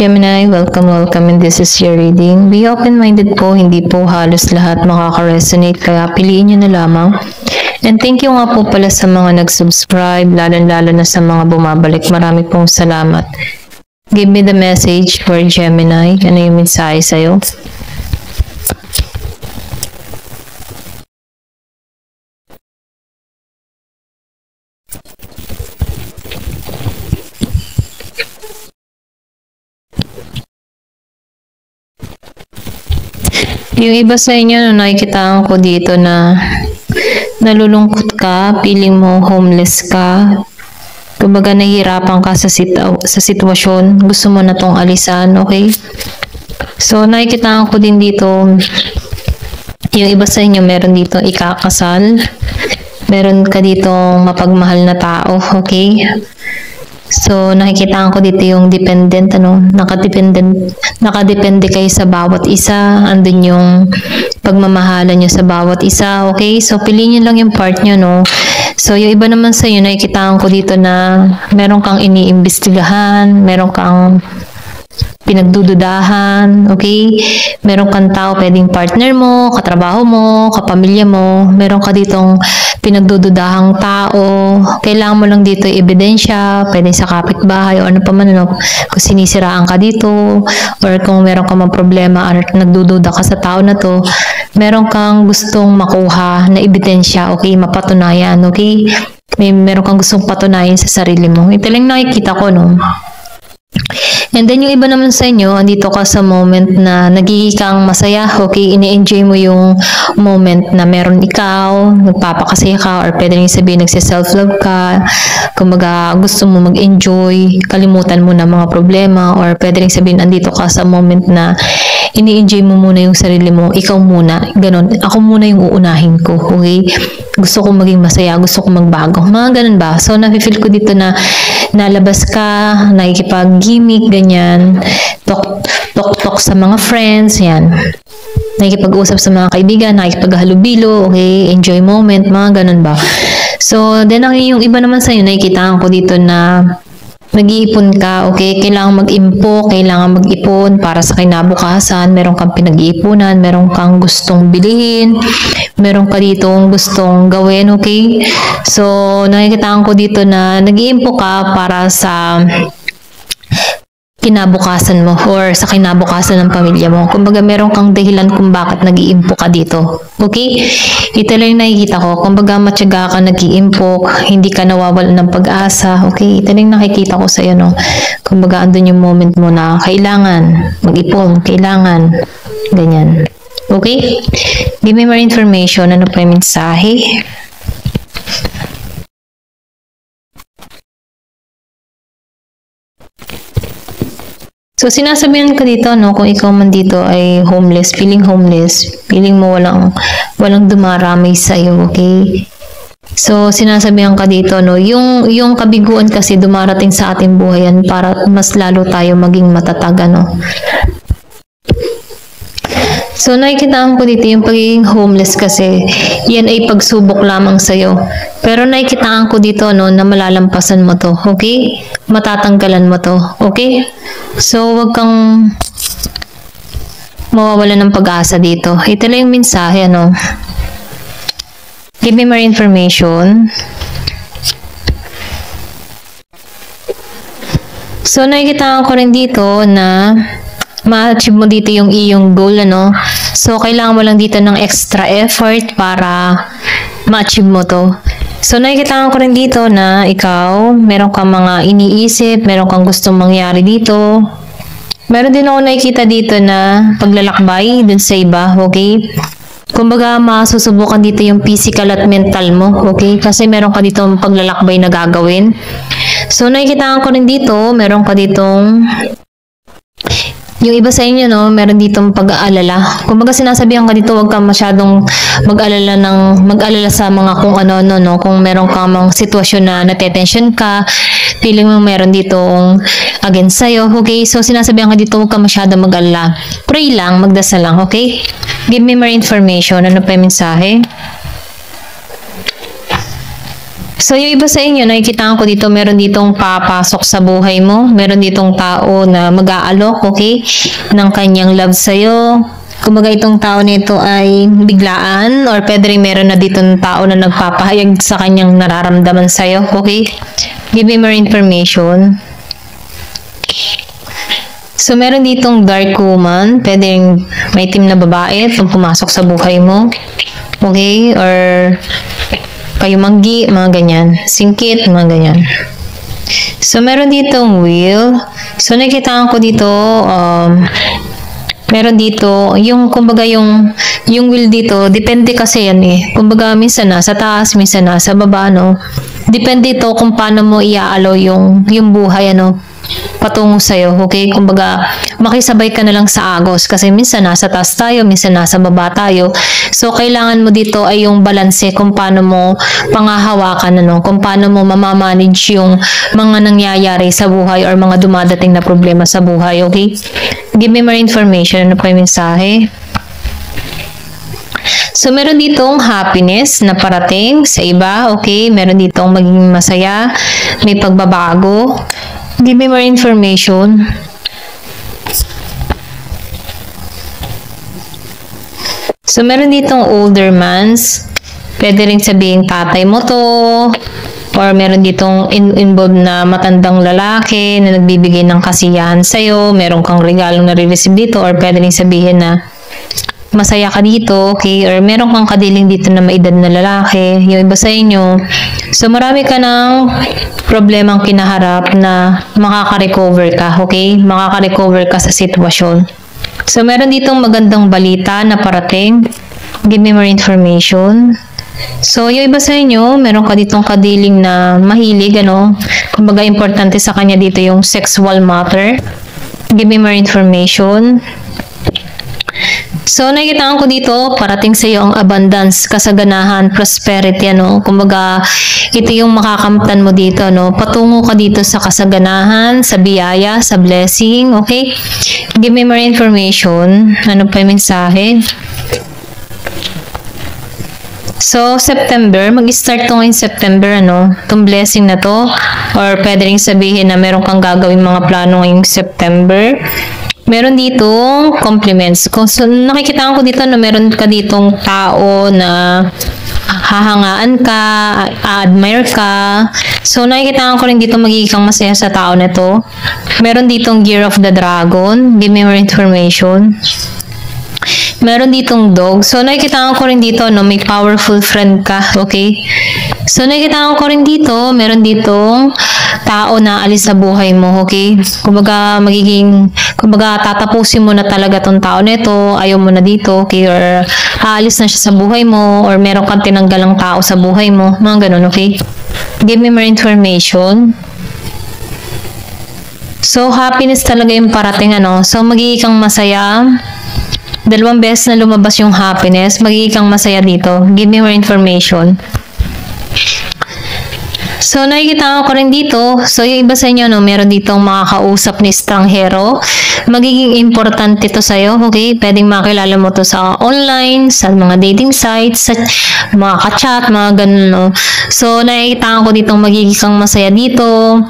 Gemini, welcome and this is your reading. Be open-minded po, hindi po halos lahat makaka-resonate kaya piliin nyo na lamang. And thank you nga po pala sa mga nag-subscribe, lalo na sa mga bumabalik. Marami pong salamat. Give me the message for Gemini. Ano yung mensahe sa'yo? Yung iba sa inyo, nakikitaan ko dito na nalulungkot ka, feeling mo homeless ka, kumbaga nahihirapan ka sa sitwasyon, gusto mo na tong alisan, okay? So, nakikitaan ko din dito, yung iba sa inyo, meron dito ikakasal, meron ka dito mapagmahal na tao, okay? So, nakikitaan ko dito yung dependent, nakadepende kayo sa bawat isa, andun yung pagmamahalan nyo sa bawat isa, okay? So, piliin nyo lang yung part nyo, no? So, yung iba naman sa inyo, nakikitaan ko dito na meron kang iniimbestigahan, meron kang pinagdududahan, okay? Meron kang tao, pwedeng partner mo, katrabaho mo, kapamilya mo, meron ka ditong pinagdududahang tao, kailangan mo lang dito ebidensya, pwedeng sa kapitbahay o ano pa man, ano, kung sinisiraan ka dito, or kung meron ka mang problema or nagdududa ka sa tao na to, meron kang gustong makuha na ebidensya, okay? Mapatunayan, okay? Meron kang gustong patunayan sa sarili mo. Ito lang nakikita ko, no? And then yung iba naman sa inyo, andito ka sa moment na nagiging kang masaya, okay? Ini-enjoy mo yung moment na meron ikaw, nagpapakasaya ka, or pwede rin sabihin nagsi-self-love ka, kumbaga gusto mo mag-enjoy, kalimutan mo na mga problema, or pwede rin sabihin andito ka sa moment na ini-enjoy mo muna yung sarili mo, ikaw muna, ganun, ako muna yung uunahin ko, okay? Gusto kong maging masaya, gusto kong magbago, mga ganun ba? So, nafe-feel ko dito na nalabas ka, nakikipag-gimmick, ganyan, talk sa mga friends, yan. Nakikipag-usap sa mga kaibigan, nakikipag-halubilo, okay, enjoy moment, mga ganun ba. So, then yung iba naman sa'yo, nakikitaan ko dito na nag-iipon ka, okay, kailangan kailangan mag-ipon para sa kinabukasan, meron kang pinag-iipunan, meron kang gustong bilhin, meron ka ditong gustong gawin, okay. So, nakikitaan ko dito na nag-iimpo ka para sa kinabukasan mo or sa kinabukasan ng pamilya mo. Kumbaga, meron kang dahilan kung bakit nag-iimpo ka dito. Okay? Ito lang yung nakikita ko. Kumbaga, matyaga ka nag-iimpo, hindi ka nawawalan ng pag-asa. Okay? Ito lang nakikita ko sa iyo, no? Kumbaga, andun yung moment mo na kailangan mag-ipon, kailangan ganyan. Okay? Give me more information. Ano pa yung mensahe? So, sinasabihan ka dito, no, kung ikaw man dito ay homeless, feeling mo walang dumarami sa'yo, okay? So, sinasabihan ka dito, no, yung kabiguan kasi dumarating sa ating buhay yan para mas lalo tayo maging matatag, no? So, nakikitaan ko dito yung pagiging homeless kasi yan ay pagsubok lamang sa'yo. Pero nakikitaan ko dito, no, na malalampasan mo to, okay? Matatanggalan mo to, okay? So, wag kang mawawala ng pag-asa dito. Ito lang yung mensahe, ano? Give me more information. So, nakikitaan ko rin dito na ma-achieve mo dito yung iyong goal, ano? So, kailangan mo lang dito ng extra effort para ma-achieve mo to. So, nakikita ko rin dito na ikaw, meron kang mga iniisip, meron kang gustong mangyari dito. Meron din ako nakikita dito na paglalakbay dun sa iba, okay? Kumbaga, masusubukan dito yung physical at mental mo, okay? Kasi meron ka dito paglalakbay na gagawin. So, nakikita ko rin dito, meron ka ditong yung iba sa inyo, no, meron ditong pag-aalala. Kumbaga sinasabihan ka dito, huwag ka masyadong mag-alala sa mga kung ano, no, kung meron kang mga sitwasyon na natetensyon ka, feeling mo meron ditong against sa'yo, okay? So, sinasabihan ka dito, huwag ka masyadong mag-alala. Pray lang, magdasal lang, okay? Give me more information. Ano pa yung mensahe? So, yung iba sa inyo, nakikita ko dito, meron ditong papasok sa buhay mo. Meron ditong tao na mag-aalok, okay, ng kanyang love sa'yo. Kumbaga itong tao nito ay biglaan or pwede rin meron na ditong tao na nagpapahayag sa kanyang nararamdaman sa'yo, okay? Give me more information. So, meron ditong dark woman, pwedeng may team na babae itong pumasok sa buhay mo. Okay? Or kayumanggi, mga ganyan. Singkit, mga ganyan. So, meron ditong wheel. So, nakikita ko dito, meron dito, yung, kumbaga yung wheel dito, depende kasi yan eh. Kumbaga, minsan nasa taas, minsan nasa baba, no? Depende ito kung paano mo iaalaw yung buhay, ano, patungo sa'yo, okay? Kumbaga, makisabay ka na lang sa agos kasi minsan nasa taas tayo, minsan nasa baba tayo. So, kailangan mo dito ay yung balanse kung paano mo pangahawakan, ano, kung paano mo mamamanage yung mga nangyayari sa buhay or mga dumadating na problema sa buhay, okay? Give me more information. Ano pa yung mensahe? So, meron ditong happiness na parating sa iba, okay? Meron ditong maging masaya, may pagbabago. Give me more information. So, meron ditong older mans. Pwede rin sabihin tatay mo to. Or meron ditong involved na matandang lalaki na nagbibigay ng kasiyahan sa'yo. Meron kang regalong nare-receive dito. Or pwede rin sabihin na masaya ka dito, okay? Or meron kang kadiling dito na maedad na lalaki. Yung iba sa inyo. So, marami ka ng problemang kinaharap na makaka-recover ka, okay? Makaka-recover ka sa sitwasyon. So, meron ditong magandang balita na parating. Give me more information. So, yung iba sa inyo, meron ka ditong kadiling na mahilig, ano? Kumbaga, importante sa kanya dito yung sexual matter. Give me more information. So, nakikita ko dito, parating sa iyo ang abundance, kasaganahan, prosperity, ano? Kumbaga, ito yung makakamtan mo dito, no? Patungo ka dito sa kasaganahan, sa biyaya, sa blessing, okay? Give me more information. Ano pa yung mensahe? So, September, mag-start to ngayon September, ano? Itong blessing na to. Or pwede rin sabihin na meron kang gagawin mga plano ngayong September. Meron dito compliments. Kung nakikita ko dito na meron ka ditong tao na hahangaan ka, admire ka. So, nakikita ko rin dito magiging kang masaya sa tao na to. Meron ditong Year of the Dragon. Give me more information. Meron ditong dog. So, nakikita ko rin dito, no, may powerful friend ka, okay? So, nakikita ko rin dito, meron ditong tao na alis sa buhay mo, okay? Kumbaga, kumbaga, tatapusin mo na talaga tong tao nito, ayaw mo na dito, okay? Or, aalis na siya sa buhay mo, or meron kang tinanggalang tao sa buhay mo, mga ganun, okay? Give me more information. So, happiness talaga yung parating, ano? So, magiging kang masaya. 2 beses na lumabas yung happiness, magiging kang masaya dito. Give me more information. So, nakikita ko rin dito. So, yung iba sa inyo, no, meron ditong makakausap ni estranghero. Magiging importante to sa'yo, okay? Pwedeng makilala mo to sa online, sa mga dating sites, sa mga ka-chat, mga ganun, no? So, nakikita ko ditong magiging kang masaya dito.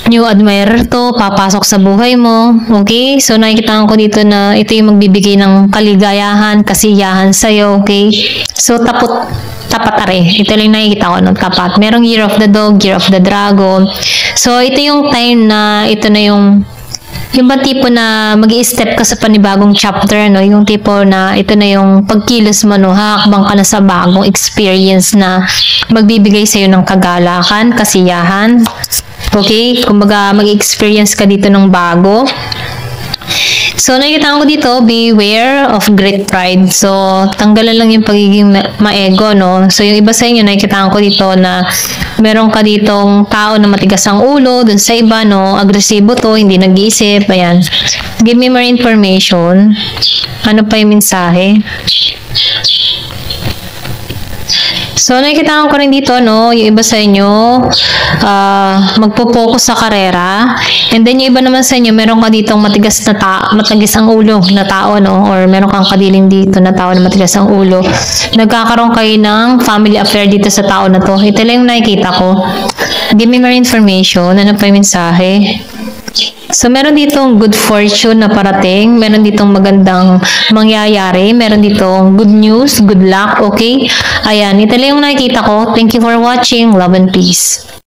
New admirer to, papasok sa buhay mo. Okay? So, nakikita ko dito na ito yung magbibigay ng kaligayahan, kasiyahan sa'yo. Okay? So, tapat are. Ito lang nakikita ko ng tapat. Merong Year of the Dog, Year of the Dragon. So, ito yung time na ito na yung ba tipo na mag-i-step ka sa panibagong chapter, no? Yung tipo na ito na yung pagkilos mo, no? Hakbang ka na sa bagong experience na magbibigay sa'yo ng kagalakan, kasiyahan. Okay? Kumbaga, mag-experience ka dito ng bago. So, nakikita ko dito, beware of great pride. So, tanggalan lang yung pagiging maego, no? So, yung iba sa inyo, nakikita ko dito na meron ka ditong tao na matigas ang ulo, dun sa iba, no? Agresibo to, hindi nag-iisip, ayan. Give me more information. Ano pa yung mensahe? So, nakikita ko rin dito, no, yung iba sa inyo, magpo-focus sa karera. And then, yung iba naman sa inyo, meron ka ditong matigas ang ulo na tao, no, or meron kang kadiling dito na tao na matigas ang ulo. Nagkakaroon kayo ng family affair dito sa tao na to. Ito lang yung nakikita ko. Give me more information. Ano pa yung mensahe? So, meron ditong good fortune na parating. Meron ditong magandang mangyayari. Meron ditong good news, good luck, okay? Ayan, ito lang yung nakikita ko. Thank you for watching. Love and peace.